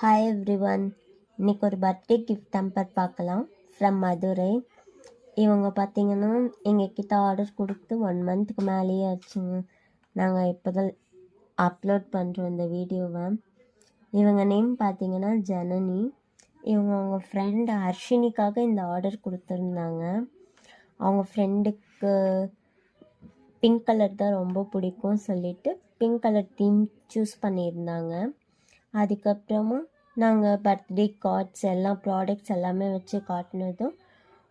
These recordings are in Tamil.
Hi everyone. இன்னைக்கு ஒரு பர்த்டே கிஃப்ட் டம்பர் பார்க்கலாம் ஃப்ரம் மதுரை. இவங்க பார்த்தீங்கன்னா எங்ககிட்ட ஆர்டர் கொடுத்து 1 மந்த்துக்கு மேலேயே ஆச்சுங்க. நாங்கள் இப்போ தான் அப்லோட் பண்ணுறோம் இந்த வீடியோவை. இவங்க நேம் பார்த்தீங்கன்னா ஜனனி. இவங்க அவங்க ஃப்ரெண்ட் ஹர்ஷினிக்காக இந்த ஆர்டர் கொடுத்துருந்தாங்க. அவங்க ஃப்ரெண்டுக்கு பிங்க் கலர் தான் ரொம்ப பிடிக்கும் சொல்லிட்டு பிங்க் கலர் தீம் சூஸ் பண்ணியிருந்தாங்க. அதுக்கப்புறமா நாங்கள் பர்த்டே கார்ட்ஸ் எல்லாம் ப்ராடக்ட்ஸ் எல்லாமே வச்சு காட்டினதும்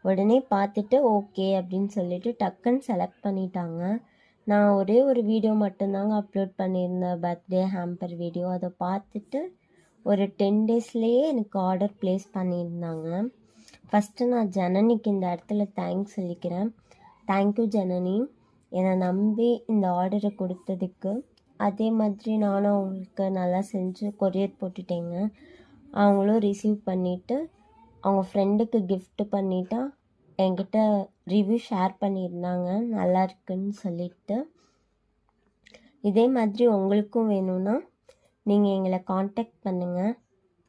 உடனே பார்த்துட்டு ஓகே அப்படின்னு சொல்லிட்டு டக்குன்னு செலக்ட் பண்ணிட்டாங்க. நான் ஒரே ஒரு வீடியோ மட்டும்தாங்க அப்லோட் பண்ணியிருந்தேன், பர்த்டே ஹேம்பர் வீடியோ. அதை பார்த்துட்டு ஒரு 10 டேஸ்லேயே எனக்கு ஆர்டர் ப்ளேஸ் பண்ணியிருந்தாங்க. ஃபஸ்ட்டு நான் ஜனனிக்கு இந்த இடத்துல தேங்க்ஸ் சொல்லிக்கிறேன். தேங்க்யூ ஜனனி, என்னை நம்பி இந்த ஆர்டரை கொடுத்ததுக்கு. அதே மாதிரி நானும் அவங்களுக்கு நல்லா செஞ்சு கொரியர் போட்டுட்டேங்க. அவங்களும் ரிசீவ் பண்ணிவிட்டு அவங்க ஃப்ரெண்டுக்கு gift பண்ணிட்டா என்கிட்ட ரிவ்யூ ஷேர் பண்ணியிருந்தாங்க நல்லா இருக்குன்னு சொல்லிட்டு. இதே மாதிரி உங்களுக்கும் வேணும்னா நீங்கள் எங்களை காண்டாக்ட் பண்ணுங்கள்.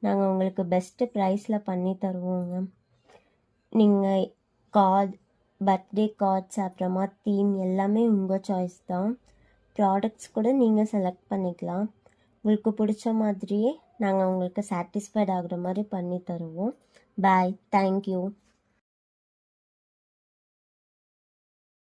நாங்கள் உங்களுக்கு பெஸ்ட்டு ப்ரைஸில் பண்ணி தருவோங்க. நீங்கள் பர்த்டே கார்ட்ஸ் அப்புறமா தீம் எல்லாமே உங்கள் சாய்ஸ் தான். ப்ராடக்ட்ஸ் கூட நீங்கள் செலக்ட் பண்ணிக்கலாம். உங்களுக்கு பிடிச்ச மாதிரியே நாங்கள் உங்களுக்கு சாட்டிஸ்ஃபைட் ஆகுற மாதிரி பண்ணி தருவோம். பாய், தேங்க்யூ.